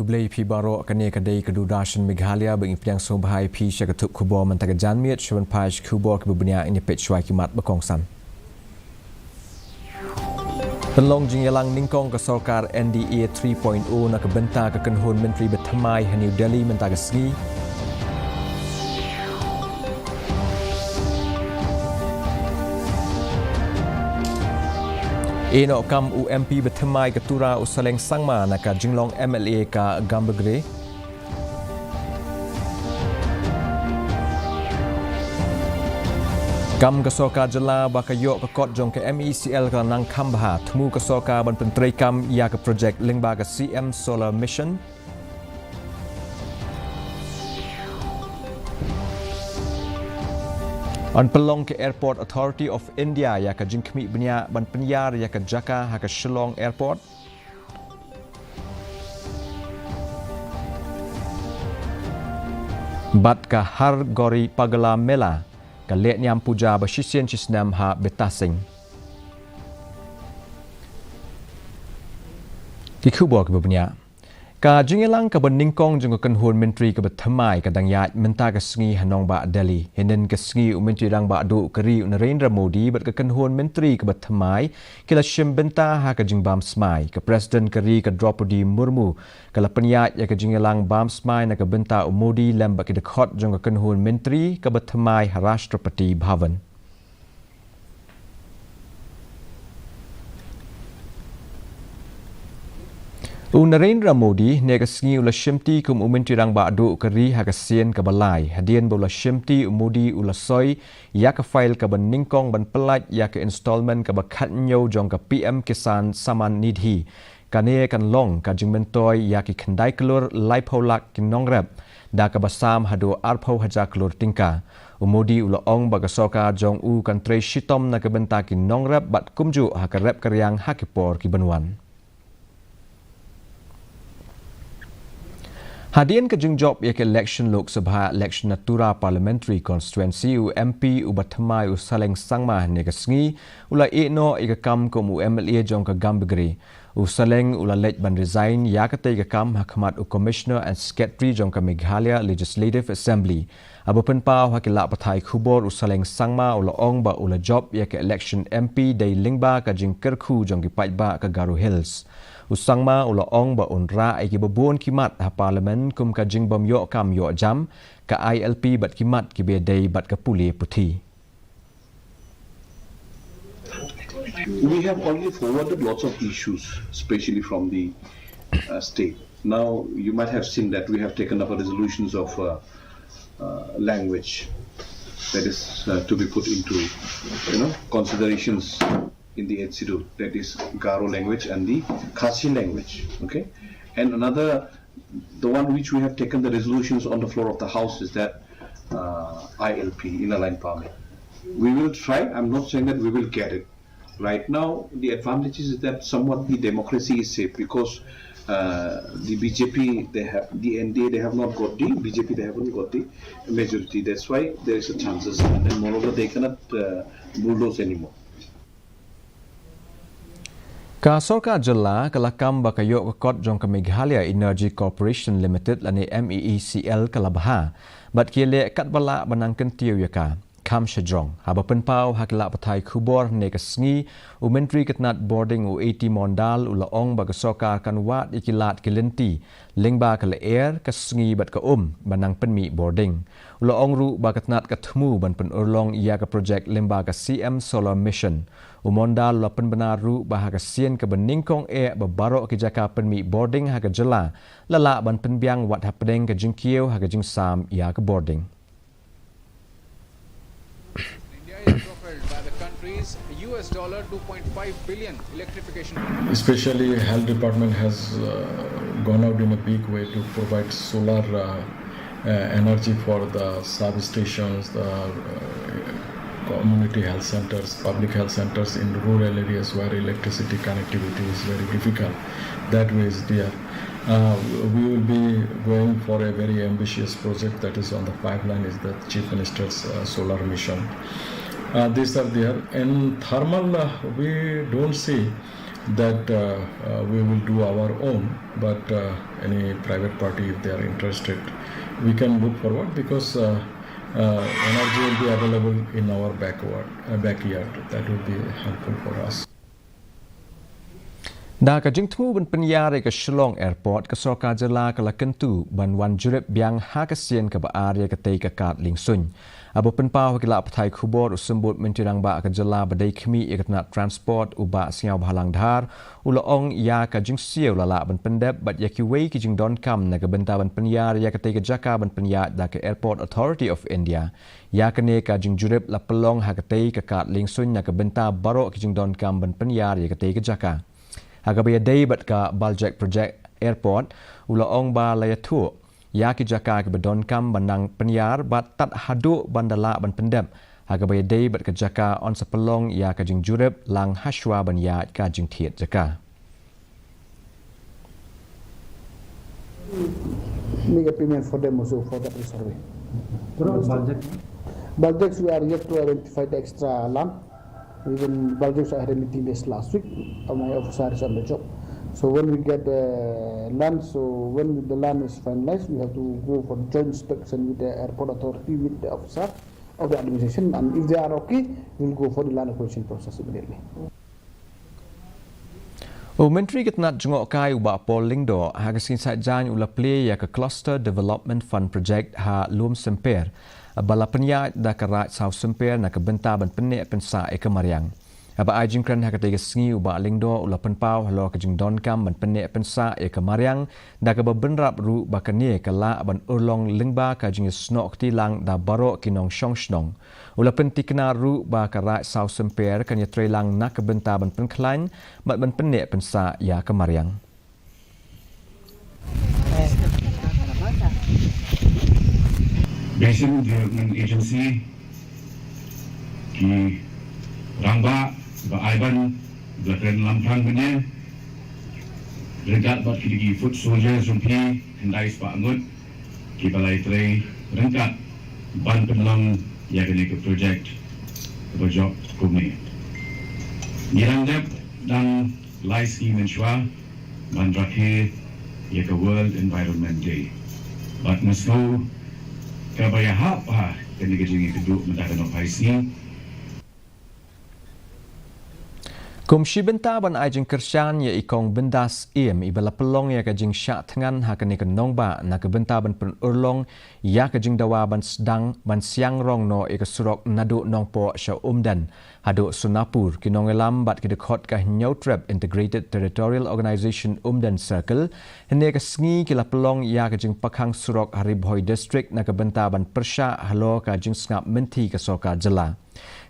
kublai pi baro kane kadai kedudashan Meghalaya bagi piang sobhai pi syakatuk kubor mantaka janmiat syuban paj kubor kebebunia ini pet syuai kimat berkongsan. Penlong jingyalang ningkong ke sorkar NDA 3.0 nak kebentar kekenhun Menteri Bertemai New Delhi mentaka sengi. Enok kam UMP Bertemai ketura usaleng sangma nak jinglong MLA ka Gambegre. Kam kesoka jela bakayok ke kot jong ke MECL ke nang kambha temu kesoka ban penteri kam ia ke projek lingba ke CM Solar Mission. An pelong ke Airport Authority of India ya ke jingkmi benya ban penyar ya ke Jaka ha ke Shillong Airport. Bat ka har gori pagala mela ka lek nyam puja basisien chisnam ha betasing. Kikubor ke benya. Ka jingelang ka beningkong jung kan hun menteri ke Bertemai kadang yat menta ke sengi hanong ba Delhi henen ke sengi menteri rang ba du keri Narendra Modi bat ke kan hun menteri ke Bertemai kila shim benta ha ke jing bam smai ke presiden keri ke Draupadi Murmu kala penyat ya ke jingelang bam smai na ke benta Modi lem ba ke dekhot jung ke kan hun menteri ke Bertemai Rashtrapati Bhavan. Narendra Modi ne ka sengi ula shimti kum menteri rang ba du keri ha ka sien ka balai hadian bola shimti Modi ula soi ya ka file ka ban ningkong ban pelat ya ka installment ka ba khat nyo jong ka PM Kisan Saman Nidhi kane kan long ka jing mentoi ya ki khandai klur lai pholak ki nongrap da ka basam hado arpho haja klur tingka Modi ula ong ba ka soka jong u kan tre shitom na ka benta ki nongrap bat kumju ha ka rep karyang ha ki por ki banwan. Hadian ke jing job ya ke election Lok Sabha election Natura Parliamentary Constituency UMP Bertemai usaleng sangma ne ke sengi ula eno ika kam kum MLA jong ke Gambegre usaleng ula let ban resign ya ke te kam hakmat commissioner and secretary jong ke Meghalaya Legislative Assembly abupen pau hakila pathai khubor usaleng sangma ula ong ba ula job ya ke election MP dei lingba ka jing kerkhu jong ki paitba ka Garo Hills usangma ula ong ba unra ai ki babon kimat ha parliament kum ka jing bom yo kam yo jam ka ILP bat kimat ki be dei bat ka puli puthi. We have already forwarded lots of issues, especially from the state. Now you might have seen that we have taken up a resolutions of language that is to be put into considerations in the HCDU, that is Garo language and the Khasi language, okay? And another, the one which we have taken the resolutions on the floor of the house is that ILP, inner line permit. We will try, I'm not saying that we will get it. Right now, the advantage is that somewhat the democracy is safe because the BJP, they have, the NDA, they have not got the, BJP, they haven't got the majority. That's why there is a chances, and moreover, they cannot bulldoze anymore. Ka sorka jela kelakam bakayok ke kot jong ke Meghalaya Energy Corporation Limited lani MEECL kalabaha bat kile kat bala banangkan tiu yaka kam shajong haba penpau hakila pathai khubor ne ka sengi u menteri ketnat boarding u 80 mondal ula ong ba ka sorka kan wat ikilat kilenti lingba ka air ka sengi bat ka banang penmi boarding ula ong ru ba ketnat ka thmu ban pen urlong ia ka project limba ka CM Solar Mission umondal la penbenar ru bahaga sien ke beningkong babaro ke jaka penmi boarding haga jela lala ban penbiang wat happening ke jingkieu haga jingsam ia ke boarding. India is profiled by the country's $2.5 billion electrification. Especially health department has gone out in a big way to provide solar energy for the substations, the community health centers, public health centers in rural areas where electricity connectivity is very difficult. That way is there. We will be going for a very ambitious project that is on the pipeline, is the Chief Minister's solar mission. These are there. In thermal, we don't see that we will do our own, but any private party, if they are interested, we can look forward, because energy will be available in our backyard. That will be helpful for us. ดากจึงทูบันปัญญาเรกชลองแอร์พอร์ตกสกาจลากละกันตูบันวันจุเรบยังฮากเซียนกับอาเรียกเตยกกาดลิงซุนอาบุเป็นป้าวกิลาปไทยคูบอร์อุสมบูรณ์มินติรังบะกจลาบดขมีเอกนัดทรานสปอร์ตอุบะเสียวบาลังดาร์อุลองยากจึงเสียวละบันเป็นเดบบัดยาคิเวกิจึงดอนคำนักบันตาบันปัญญาเรียกเตยกจากาบันปัญญาดากแอร์พอร์ตออทอริตี้ออฟอินเดียยากเนกจึงจุเรบละปลองฮากเตยกกาดลิงซุนนักบันตาบารอกิจึงดอนคำบันปัญญาเรียกเตยกจากาAgabaya day bat ka Baljak project airport ula ong ba layatu ya ki jaka ke bedon kam bandang penyar bat tat hadu bandala ban pendem agabaya day bat ka jaka on sepelong ya ka jing jurep lang hashwa ban ya ka jing thiet jaka make a payment for them also for that survey. Baljaks we are yet to identify the extra land. Even Baljaks I had a meeting this last week. My officer is on the job. So when we get the land, so when the land is finalized, we have to go for joint inspection with the airport authority, with the officer of the administration, and if they are okay, we will go for the land acquisition process immediately. Menteri Ketnat jengok kai ubah polling do hagasin sajan ula play ya ke cluster development fund project ha lum semper bala penyat da kerat South semper na ke benta ban penek pensa e kemariang aba ai jingkran ha ketiga sengi ubah lingdo ula penpau halo ke jing don kam ban penek pensa e kemariang da ke bebenrap ru bakanie kala ban urlong lingba ka jing snok tilang da baro kinong shong snong ula pentikna ru ba kerat South semper kan ya trelang nak ke benta ban penklan bat ban penek pensa ya kemariang Basin Development Agency ki Rangba ba Aiban belakang lampang punya regat bat ki foot soldier sumpi hendai spa angut ki balai tray rengkat ban penelang ya kini ke project projek kumi Nirangjap dan Lai Ski Menshwa ban terakhir ya ke World Environment Day bat Moscow kabaya apa kini kejingi keduk mendakan operasi Kumshi benta ban ai jing kersyan ya ikong bendas im ibala pelong ya kajing syak tengan ha kani kenong ba na ke benta ban pen urlong ya kajing dawa ban sedang ban siang rong no e surok nadu nong po sya umdan hadu sunapur kinong elam bat ke dekot ka Nyautrep Integrated Territorial Organization Umdan Circle hene ke sengi kila pelong ya kajing pakhang surok Haribhoi District na ke benta ban persya halo kajing ngap menti ke soka jela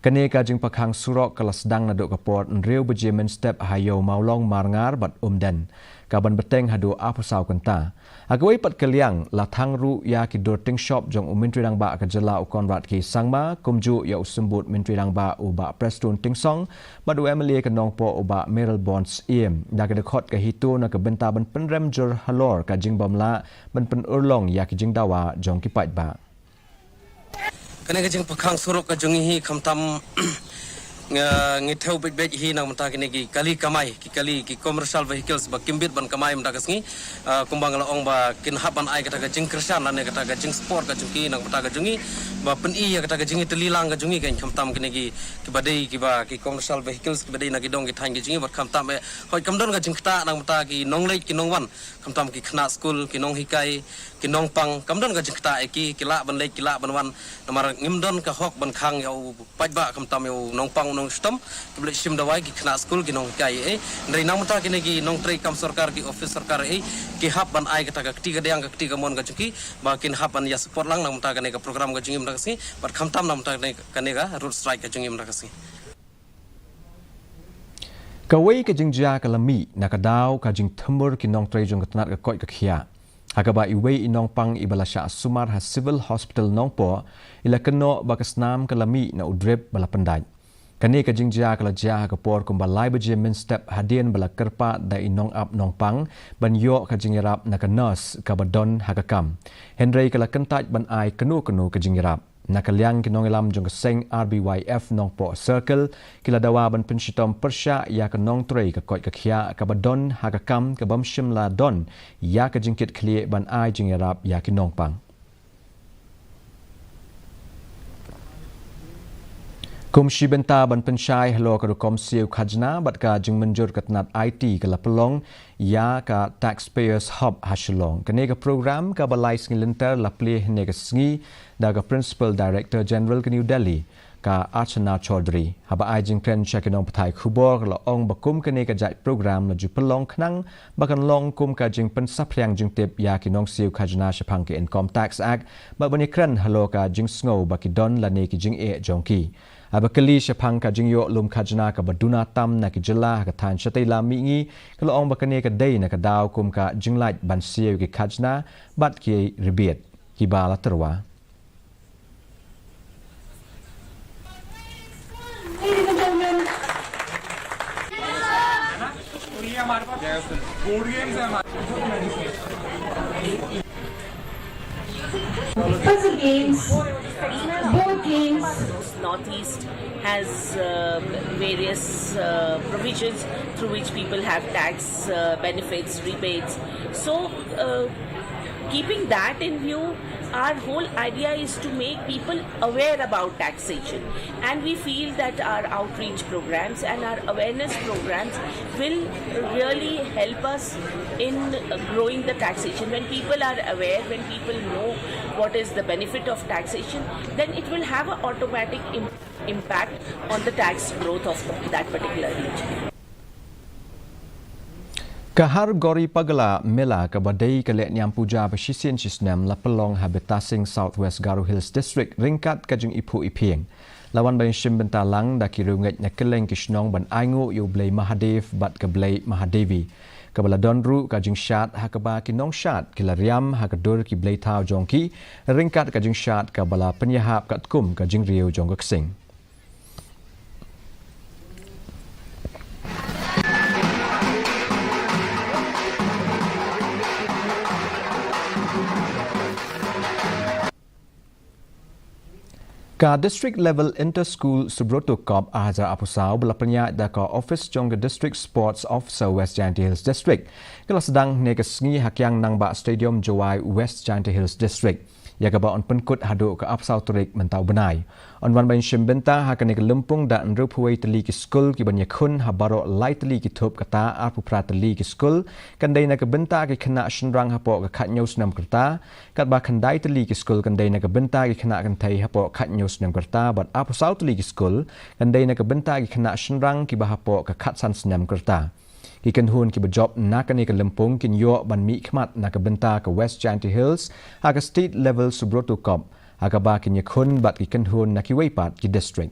Kene kajing pakhang surok kala sedang naduk ke port nriu bejemen step hayo maulong marngar bat umdan kaban beteng hadu apusau kenta agawai pat keliang lathang ru ya ki dorting shop jong menteri rang ba ka jela ukon rat ki sangma kumju ya usembut menteri rang ba uba preston tingsong madu emily kanong po uba meral bonds im da ka dekot ka hitu na ka benta ban penrem jur halor kajing bamla ban pen urlong ya ki jing dawa jong ki pat ba Kena kajing pakhang suruk kajung hi kamtam ngithau bet hi nang mata kini ki kali kamai ki commercial vehicles ba kimbit ban kamai mata kasngi kumbang la ong ba kin haban ai kata kajing kersan ane kata kajing sport kajung ki nang mata kajungi ba pen i kata kajing telilang kajungi kan kamtam kini ki badai ki commercial vehicles ki badai nagi dong ki thang kajungi bat kamtam hoi kamdon kajing kta nang mata ki nong lei ki nong wan kamtam ki khna school ki nong hikai ki nong pang kamdon kajing kta ki la ban lei ki la ban wan namar ngimdon ka hok ban khang yau pajba kamtam yau nong pang nong stom kebeli sim dawai ki khna school ki nong kai ndai nang mata kini ki nong trei kam sarkar ki office sarkar ki hap ban ai kata ka ketiga dang ka ketiga mon ka chuki ba kin hap ban ya support lang nang mata kani ka program ka jingim rakasi bat khamtam nang mata kani ka road strike ka jingim rakasi Kawai ka jing jia ka lami nakadaw ka jing thumur ki nong trei jong katnat ka koi ka khia Hakaba iwei inong pang ibalasya sumar ha civil hospital nong po ila keno bakasnam kalami na udrep bala pendai. Kani ka jingjia kala jia ka por kumbalai baje min step hadien bala kerpa da inong ap nong pang ban yo ka jingrap na ka nurse ka badon hakakam. Henry kala kentaj ban ai kenu ka jingrap. nakaliang kinong ilam jong kaseng RBYF nong po circle kila dawa ban penshitom persya ya kanong trei ka kot ka khia ka badon ha ka kam ka bam shimla don ya ka jingkit khlie ban ai jing yarap ya kinong pang Kumshi benta ban pensyai halo ka rukom siu khajna bat ka jing menjur katnat IT ka lapelong ya ka taxpayers hub hashlong kene ka program ka balai ngilenter laple ne ka sngi da ka principal director general ka New Delhi ka Archana Chaudhary haba ai jing tren chakinong pathai khubor la ong bakum kene ka jai program la jupelong khnang bakan long kum ka jing pen saplyang jing tip ya kinong siu khajna shapang ke income tax act ba bani kran halo ka jing sngo bakidon la ne ki jing e jongki Abakali syapang ka jingyo lum kajna ka baduna tam na ki jela ka than shatai la mi ngi kala ong bakane ka dei na ka daw kum ka jinglait ban sieu ki kajna bat ki ribiet ki bala terwa Puzzle games, board games. Northeast has various provisions through which people have tax benefits, rebates. So, keeping that in view, our whole idea is to make people aware about taxation, and we feel that our outreach programs and our awareness programs will really help us in growing the taxation. When people are aware, when people know what is the benefit of taxation, then it will have an automatic impact on the tax growth of that particular region. Kahar gori pagala mela ka badai ka le nyam puja ba shisien shisnam la pelong habitasing Southwest Garo Hills District ringkat ka jing ipu ipieng lawan ban shim bentalang da ki runget na keleng kishnong ban aingu yu blai Mahadev bat ka blai Mahadevi ka bala donru ka jing shat ha ka ba kinong shat kila riam ha ka dur ki blai thau jongki ringkat ka jing shat ka bala penyahap kat kum ka jing riu jong ka sing Ka district level inter-school subroto kop ahaza apusau belapanya da ka office jong district sports officer West Giant Hills District kala sedang nega sengi hakyang nang ba stadium Jawai West Giant Hills District ya ka ba on penkut hadu ka apsau turik mentau benai on wan ban shimbenta hakane ka lempung da nru phuai tali ki school ki banya khun habaro lai tali ki thop kata apu pra tali ki school kandai na ka benta ki khana shinrang hapo ka khat nyos nam kerta kat ba khandai tali ki school kandai na ka benta ki khana kan thai hapo khat nyos nam kerta bat apu sau tali ki school kandai na ka benta ki khana shinrang ki ba hapo ka khat san snam kerta ki kan hun ki job nakani ka lempung kin yo ban mi khmat na ka benta ka West Giant Hills aga state level subroto kop aga ba kin yakhun bat ki kan hun na ki weipat ki district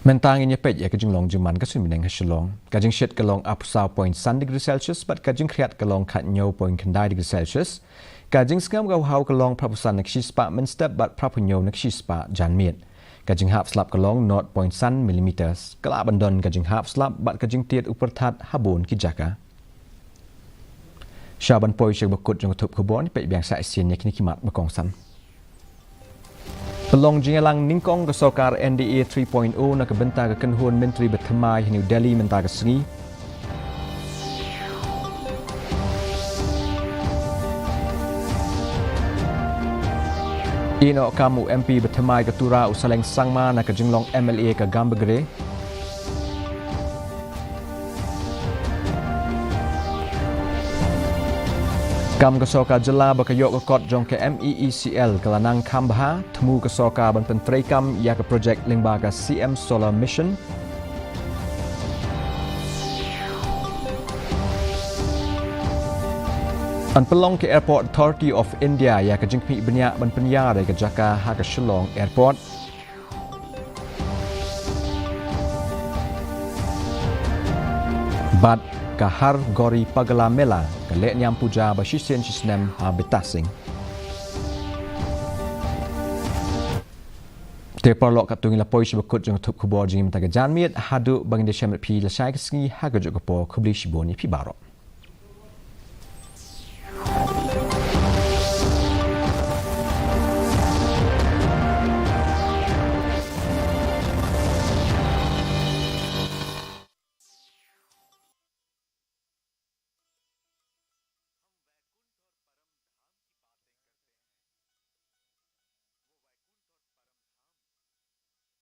mentang in yapet ya ka jinglong juman ka sumineng hashlong ka jing shet ka long up south point sun degree celsius bat ka jing khriat ka long khat nyo point khandai degree celsius ka jing skam ga hau ka long prapusan nak shi spa men step bat prapunyo nak shi spa jan miet Kajing hap slap kalong 0.1 mm. Kala bandon kajing hap slap bat kajing tiet upertat habon ki jaka. Syaban poi syek bakut jong tup kebon pek biang sa isien yak ni kimat bakong san. Pelong jingelang ningkong ke sokar NDA 3.0 nak benta ke kenhun menteri bertemai New Delhi mentara sengi. Ino kamu MP bertemai ketura usaleng sangma nak jenglong MLA ke Gambagre. Kam kesoka jela bakayok ke kot jong ke MEECL kelanang Kambha temu kesoka ban pentrai kam ya ke projek lembaga CM Solar Mission. An pelong ke Airport Authority of India ya ke jengpi benyak ban penyar ke Jaka ha ke Shillong Airport. Bat kahar gori pagala mela ke lek nyam puja ba shisien shisnem ha betasing. Te parlok kat tungi lapoi shibakut jeng tup kubor jeng mentaga janmiet hadu bang de shemet pi la shai kesengi ha ke jokopo kubli shiboni pi barok.